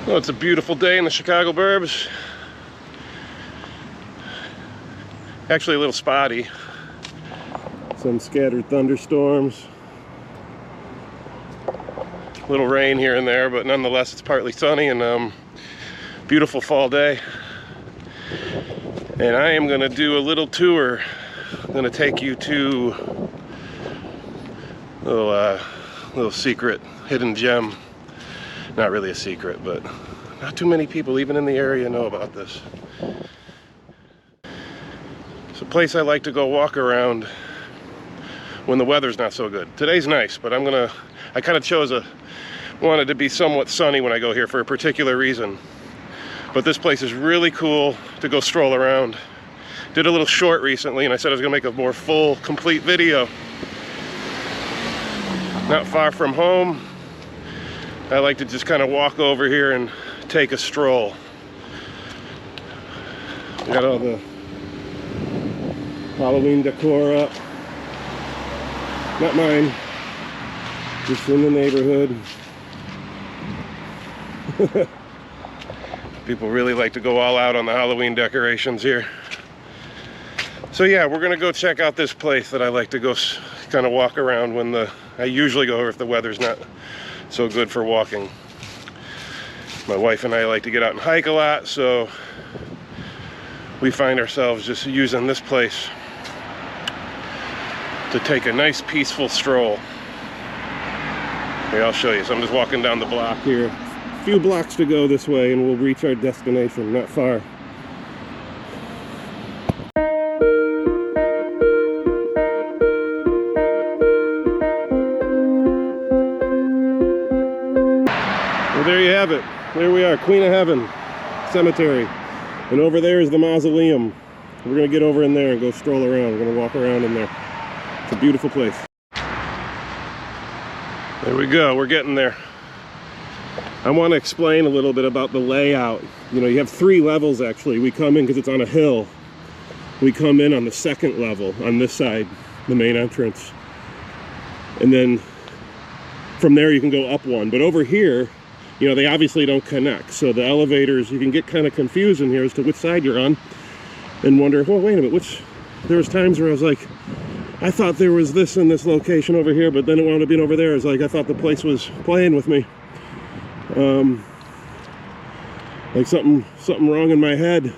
Well, it's a beautiful day in the Chicago burbs. Actually a little spotty. Some scattered thunderstorms. A little rain here and there, but nonetheless it's partly sunny and beautiful fall day. And I am going to do a little tour. I'm going to take you to a little secret hidden gem. Not really a secret, but not too many people even in the area know about this. It's a place I like to go walk around when the weather's not so good. Today's nice, but I kind of wanted to be somewhat sunny when I go here for a particular reason. But this place is really cool to go stroll around. Did a little short recently and I said I was gonna make a more full, complete video. Not far from home. I like to just kind of walk over here and take a stroll. Got all the Halloween decor up. Not mine, just in the neighborhood. People really like to go all out on the Halloween decorations here. So yeah, we're gonna go check out this place that I like to go kind of walk around when I usually go if the weather's not so good for walking. My wife and I like to get out and hike a lot, so we find ourselves just using this place to take a nice peaceful stroll. Here, I'll show you. So I'm just walking down the block here. A few blocks to go this way and we'll reach our destination, not far. Well, there you have it. There we are, Queen of Heaven Cemetery. And over there is the mausoleum. We're gonna get over in there and go stroll around. We're gonna walk around in there. It's a beautiful place. There we go, we're getting there. I want to explain a little bit about the layout. You know, you have 3 levels actually. We come in because it's on a hill. We come in on the 2nd level on this side, the main entrance. And then from there you can go up 1. But over here, you know, they obviously don't connect. So the elevators, you can get kind of confused in here as to which side you're on and wonder, well, wait a minute, there was times where I was like, I thought there was this in this location over here, but then it wound up being over there. It's like I thought the place was playing with me. Like something wrong in my head.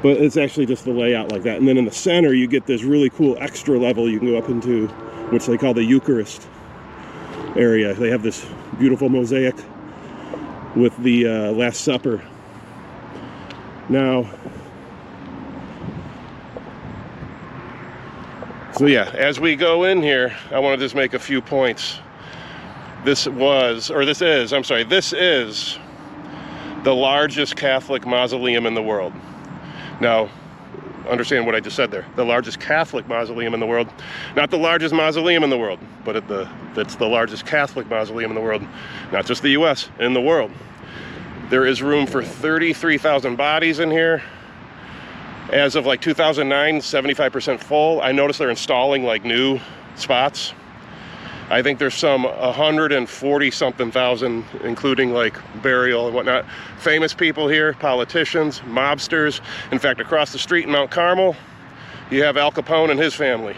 But it's actually just the layout like that. And then in the center, you get this really cool extra level you can go up into, which they call the Eucharist area. They have this beautiful mosaic with the Last Supper. Now, so yeah, as we go in here, I want to just make a few points. This is the largest Catholic mausoleum in the world. Now, understand what I just said there. The largest Catholic mausoleum in the world. Not the largest mausoleum in the world, but it's the largest Catholic mausoleum in the world. Not just the US, in the world. There is room for 33,000 bodies in here. As of like 2009, 75% full. I noticed they're installing like new spots. I think there's some 140 something thousand, including like burial and whatnot. Famous people here, politicians, mobsters. In fact, across the street in Mount Carmel, you have Al Capone and his family.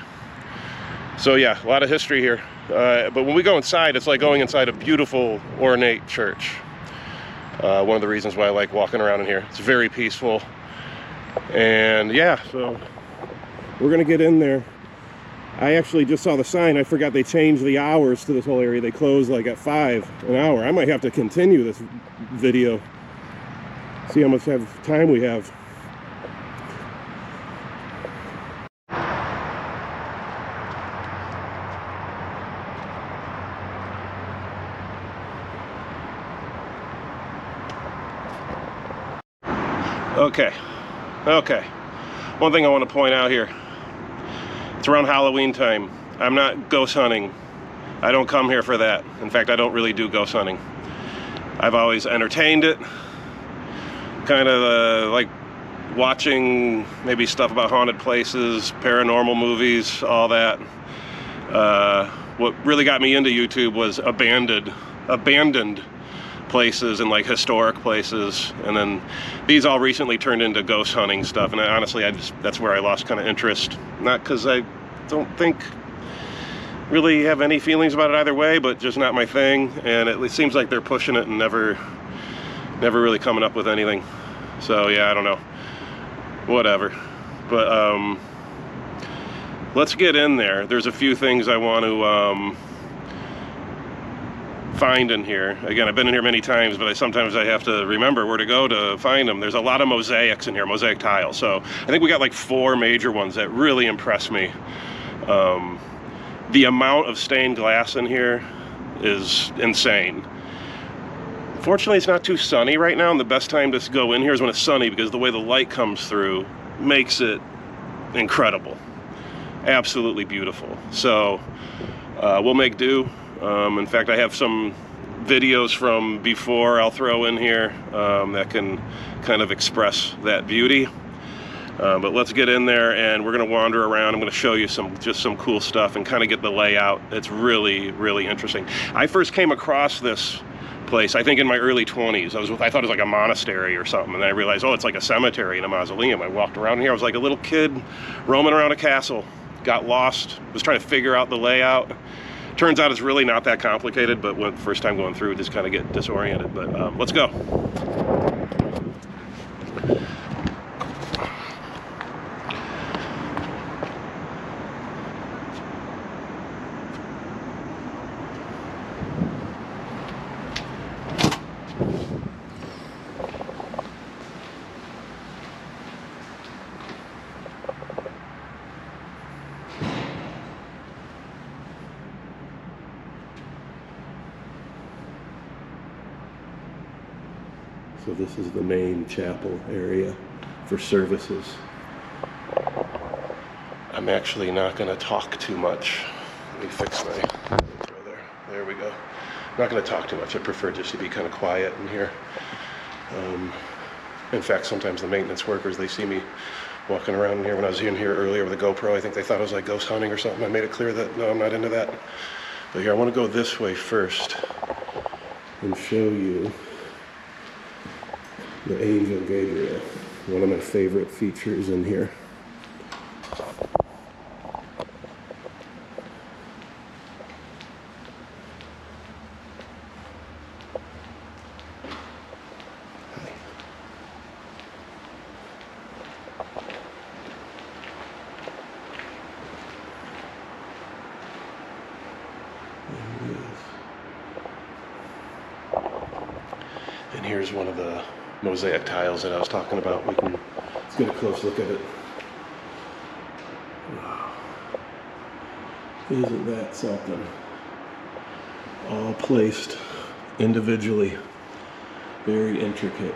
So yeah, a lot of history here. But when we go inside, it's like going inside a beautiful, ornate church. One of the reasons why I like walking around in here. It's very peaceful. And yeah, so we're gonna get in there. I actually just saw the sign. I forgot they changed the hours to this whole area. They close like at 5 an hour. I might have to continue this video. See how much time we have. Okay. One thing I want to point out here. It's around Halloween time. I'm not ghost hunting. I don't come here for that. In fact, I don't really do ghost hunting. I've always entertained it. Kind of like watching maybe stuff about haunted places, paranormal movies, all that. What really got me into YouTube was abandoned places and like historic places, and then these all recently turned into ghost hunting stuff, and honestly that's where I lost kind of interest. Not because I don't think really have any feelings about it either way, but just not my thing, and it seems like they're pushing it and never really coming up with anything. So yeah, I don't know, whatever. But let's get in there. There's a few things I want to find in here. Again, I've been in here many times, but sometimes I have to remember where to go to find them. There's a lot of mosaics in here, mosaic tiles. So I think we got like 4 major ones that really impress me. The amount of stained glass in here is insane. Fortunately, it's not too sunny right now, and the best time to go in here is when it's sunny, because the way the light comes through makes it incredible. Absolutely beautiful. So we'll make do. In fact, I have some videos from before I'll throw in here that can kind of express that beauty. But let's get in there, and we're going to wander around. I'm going to show you just some cool stuff and kind of get the layout. It's really, really interesting. I first came across this place, I think, in my early 20s. I thought it was like a monastery or something, and then I realized, oh, it's like a cemetery and a mausoleum. I walked around here. I was like a little kid roaming around a castle, got lost, was trying to figure out the layout. Turns out it's really not that complicated, but when first time going through, just kind of get disoriented. But let's go. So this is the main chapel area for services. I'm actually not going to talk too much. Let me fix my intro there. There we go. I'm not going to talk too much. I prefer just to be kind of quiet in here. In fact, sometimes the maintenance workers, they see me walking around in here. When I was in here earlier with a GoPro, I think they thought I was like ghost hunting or something. I made it clear that no, I'm not into that. But here, I want to go this way first and show you the Angel Gabriel, one of my favorite features in here. And here's one of the mosaic tiles that I was talking about. Let's get a close look at it. Wow. Isn't that something? All placed individually. Very intricate.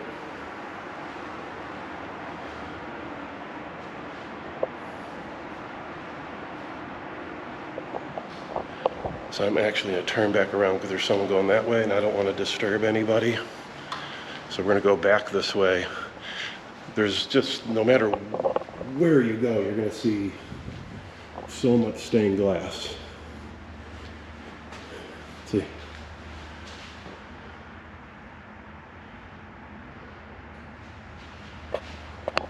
So I'm actually going to turn back around because there's someone going that way and I don't want to disturb anybody. So we're going to go back this way. There's just, no matter where you go, you're going to see so much stained glass. See?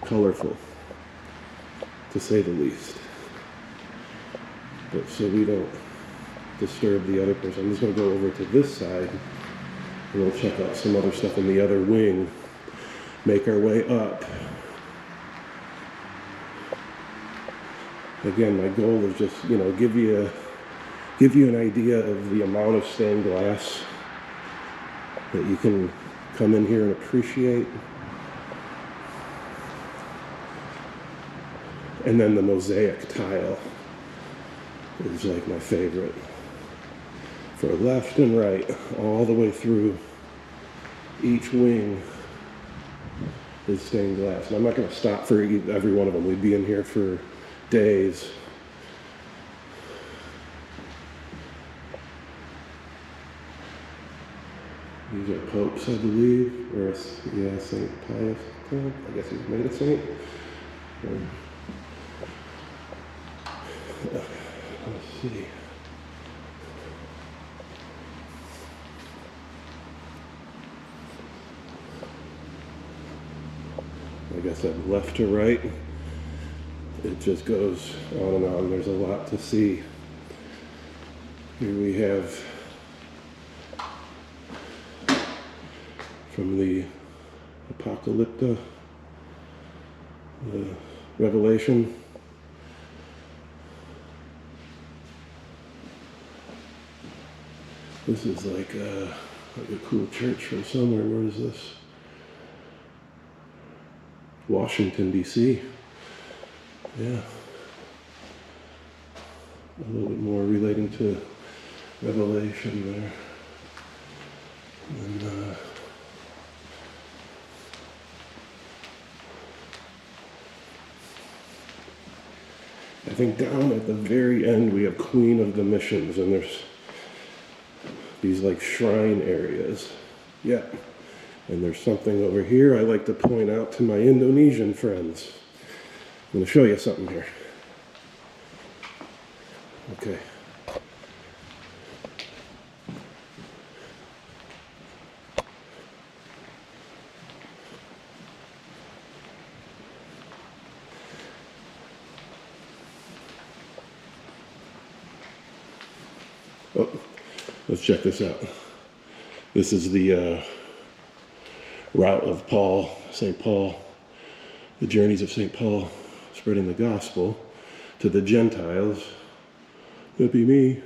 Colorful, to say the least. But so we don't disturb the other person, I'm just going to go over to this side and we'll check out some other stuff in the other wing. Make our way up. Again, my goal is just, give you an idea of the amount of stained glass that you can come in here and appreciate. And then the mosaic tile is like my favorite. For left and right, all the way through each wing is stained glass. And I'm not going to stop for every one of them. We'd be in here for days. These are popes, I believe. Or, yeah, St. Pius. I guess he's made a saint. Let's see. like I said, left to right. It just goes on and on. There's a lot to see. Here we have from the Apocalypta, the Revelation. This is like a cool church from somewhere. Where is this? Washington, D.C. Yeah. A little bit more relating to Revelation there. And I think down at the very end we have Queen of the Missions, and there's these like shrine areas. Yeah. And there's something over here I like to point out to my Indonesian friends. I'm going to show you something here. Okay. Oh, let's check this out. This is the route of Paul, St. Paul, the journeys of St. Paul, spreading the gospel to the Gentiles. That'd be me.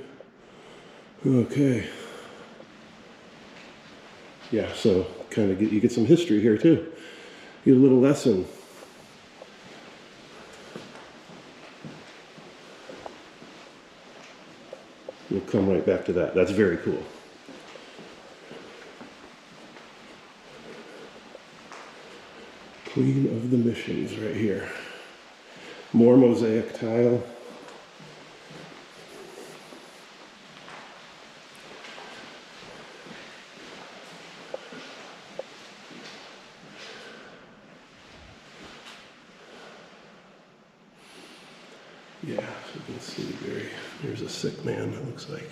Okay. Yeah, so kind of you get some history here too. Get a little lesson. We'll come right back to that. That's very cool. Queen of the Missions right here. More mosaic tile. Yeah, so you can see there's a sick man, it looks like,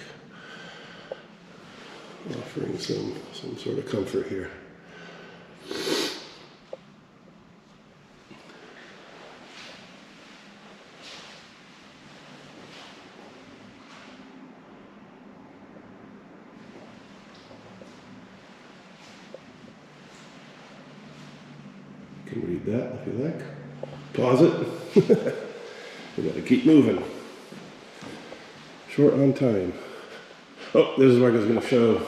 offering some sort of comfort here. You can read that if you like. Pause it. We gotta keep moving. Short on time. Oh, this is where I was gonna show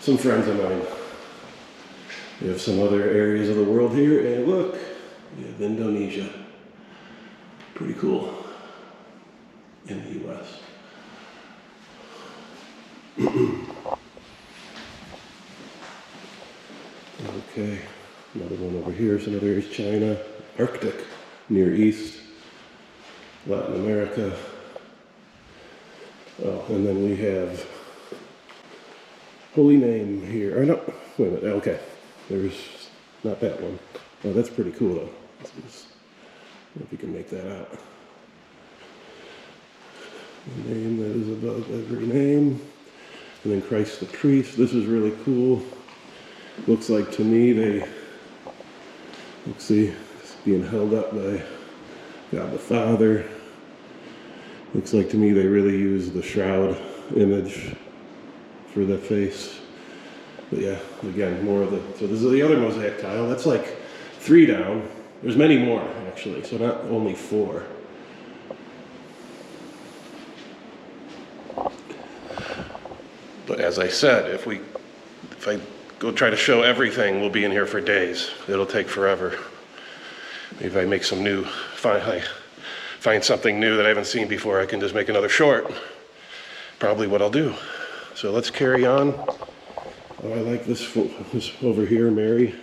some friends of mine. We have some other areas of the world here, and look, we have Indonesia. Pretty cool. In the US. Okay, another one over here. Some other areas, China, Arctic, Near East, Latin America. Oh, and then we have Holy Name here. Or no, wait a minute. Okay, there's not that one. Oh, that's pretty cool though. I don't know if you can make that out. The name that is above every name. And then Christ the priest. This is really cool. Looks like to me let's see, it's being held up by God the Father. Looks like to me they really use the shroud image for the face. But yeah, again, more of the, so this is the other mosaic tile. That's like 3 down. There's many more actually, so not only 4. But as I said, if I go try to show everything, we'll be in here for days. It'll take forever. Maybe if I make some new, find something new that I haven't seen before, I can just make another short. Probably what I'll do. So let's carry on. Oh, I like this over here, Mary.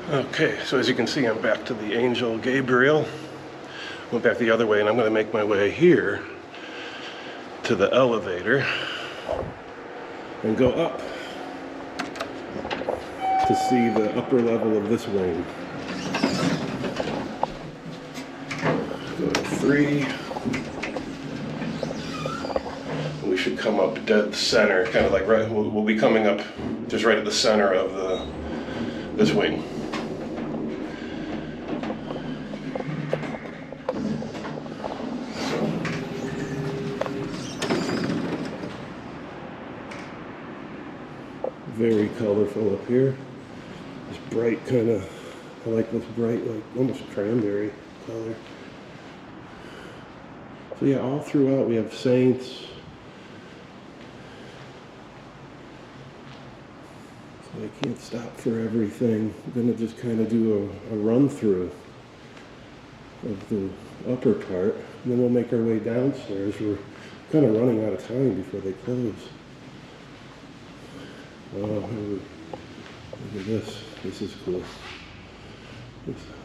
Okay, so as you can see, I'm back to the angel Gabriel. Went back the other way, and I'm going to make my way here to the elevator and go up. to see the upper level of this wing. Go to 3. We should come up dead center, kind of like right. We'll be coming up just right at the center of this wing. Very colorful up here. This bright kind of, I like this bright, like almost cranberry color. So yeah, all throughout we have saints. So I can't stop for everything. I'm going to just kind of do a run through of the upper part, and then we'll make our way downstairs. We're kind of running out of time before they close. Oh, look at this. This is cool.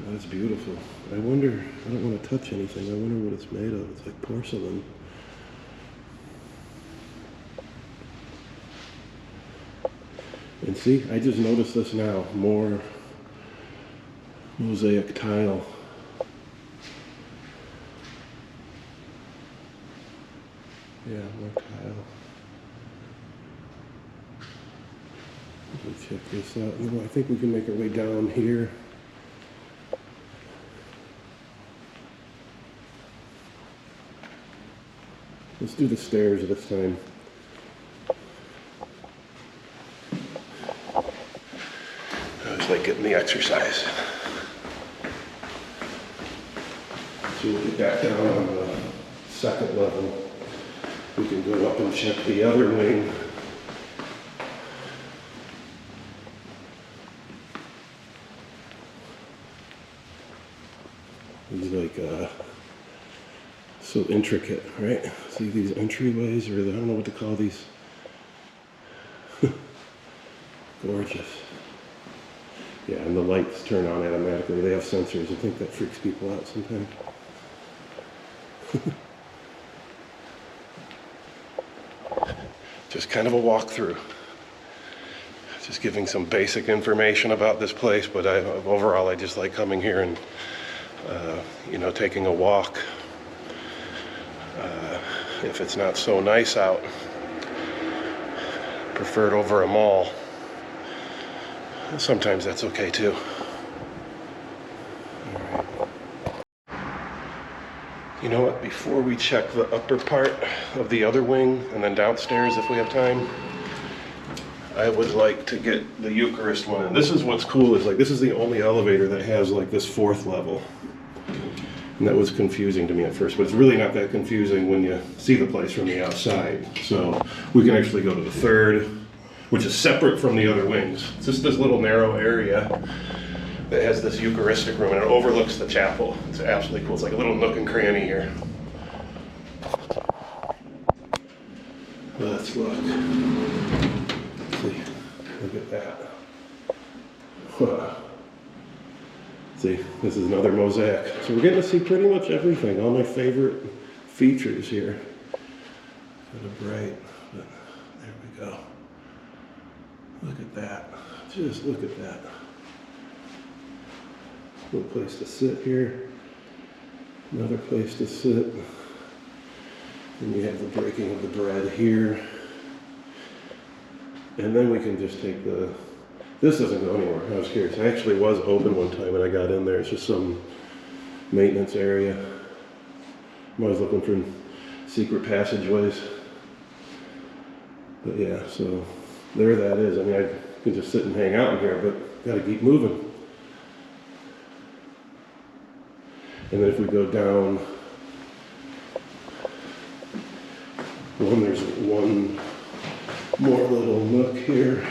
That's beautiful. I wonder, I don't want to touch anything. I wonder what it's made of. It's like porcelain. And see, I just noticed this now. More mosaic tile. Yeah, more tile. Let's check this out. You know, I think we can make our way down here. Let's do the stairs this time. I was like getting the exercise. So we'll get back down on the second level. We can go up and check the other wing. He's like so intricate, right? See these entryways, or I don't know what to call these. Gorgeous. Yeah, and the lights turn on automatically. They have sensors. I think that freaks people out sometimes. Just kind of a walkthrough. Just giving some basic information about this place, but overall I just like coming here and you know, taking a walk. If it's not so nice out, prefer it over a mall. Sometimes that's okay too. All right. You know what? Before we check the upper part of the other wing and then downstairs, if we have time, I would like to get the Eucharist one. And this is what's cool, is like this is the only elevator that has like this 4th level. And that was confusing to me at first, but it's really not that confusing when you see the place from the outside. So we can actually go to the 3rd, which is separate from the other wings. It's just this little narrow area that has this Eucharistic room, and it overlooks the chapel. It's absolutely cool. It's like a little nook and cranny here. Let's look. Let's see. Look at that. Wow. See, this is another mosaic. So we're getting to see pretty much everything, all my favorite features here. Kind of bright, but there we go. Look at that. Just look at that. Little place to sit here. Another place to sit. And you have the breaking of the bread here. And then we can just take the... This doesn't go anywhere. I was curious. I actually was open one time and I got in there. It's just some maintenance area. I'm always looking for secret passageways. But yeah, so there that is. I mean, I can just sit and hang out in here, but gotta keep moving. And then if we go down, there's one more little nook here.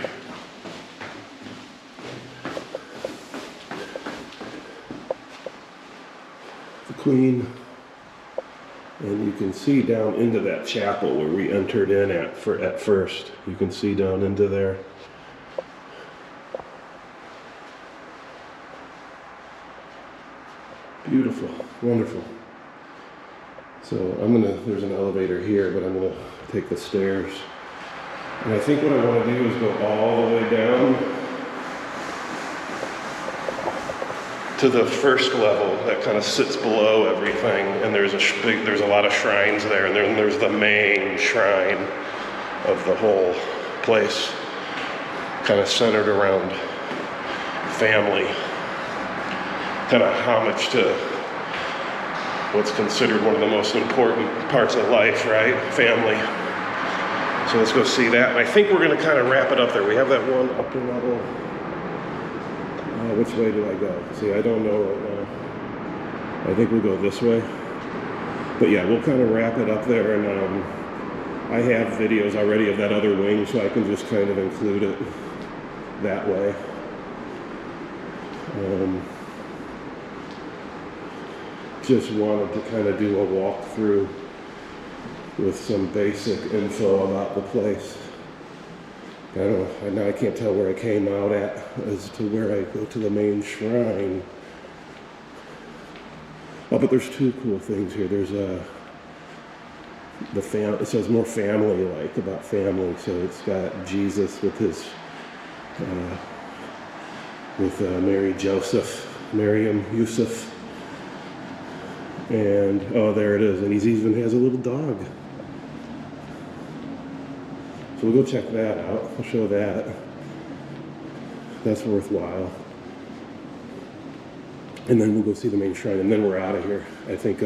Queen, and you can see down into that chapel where we entered in at first. You can see down into there. Beautiful, wonderful. So there's an elevator here, but I'm gonna take the stairs. And I think what I want to do is go all the way down to the first level that kind of sits below everything, and there's a lot of shrines there, and then there's the main shrine of the whole place, kind of centered around family, kind of homage to what's considered one of the most important parts of life, right? Family. So let's go see that. And I think we're going to kind of wrap it up there. We have that one upper level. Which way do I go? See, I don't know right now. I think we'll go this way. But yeah, we'll kind of wrap it up there. And I have videos already of that other wing, so I can just kind of include it that way. Just wanted to kind of do a walkthrough with some basic info about the place. I don't know, now I can't tell where I came out at as to where I go to the main shrine. Oh, but there's two cool things here. There's it says more family-like, about family. So it's got Jesus with his, Mary, Joseph, Miriam, Yusuf. And, oh, there it is. And he even has a little dog. So we'll go check that out. I'll show that. That's worthwhile. And then we'll go see the main shrine, and then we're out of here. I think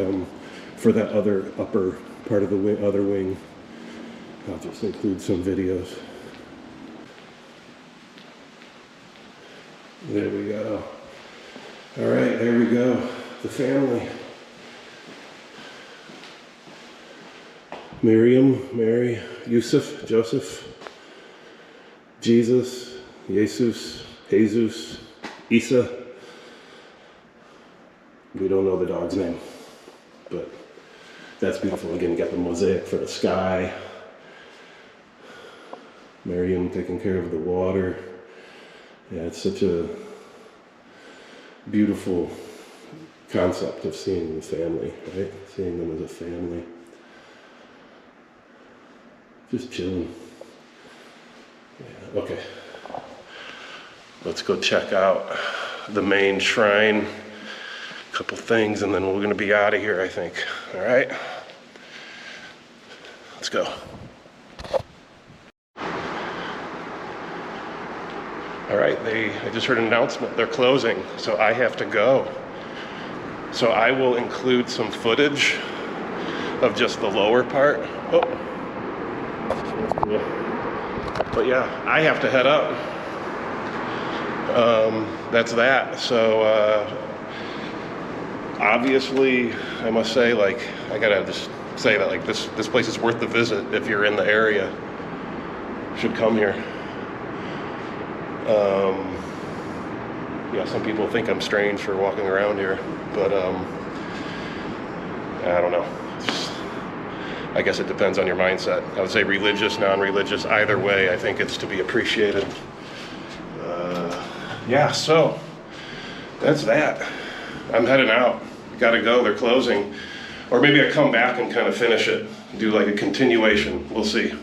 for that other upper part of the other wing, I'll just include some videos. There we go. All right, there we go. The family. Miriam, Mary, Yusuf, Joseph, Jesus, Jesus, Isa. We don't know the dog's name, but that's beautiful. Again, you got the mosaic for the sky. Miriam taking care of the water. Yeah, it's such a beautiful concept of seeing the family, right? Seeing them as a family. Just chilling. Yeah, okay. Let's go check out the main shrine. A couple things, and then we're going to be out of here, I think. All right? Let's go. All right, I just heard an announcement. They're closing, so I have to go. So I will include some footage of just the lower part. Oh. But yeah, I have to head up. That's that. So obviously, I must say, like, I gotta just say that, like, this place is worth the visit if you're in the area. You should come here. Yeah, some people think I'm strange for walking around here, but I don't know. I guess it depends on your mindset. I would say religious, non-religious, either way, I think it's to be appreciated. Yeah, so that's that. I'm heading out. Gotta go, they're closing. Or maybe I come back and kind of finish it, do like a continuation. We'll see.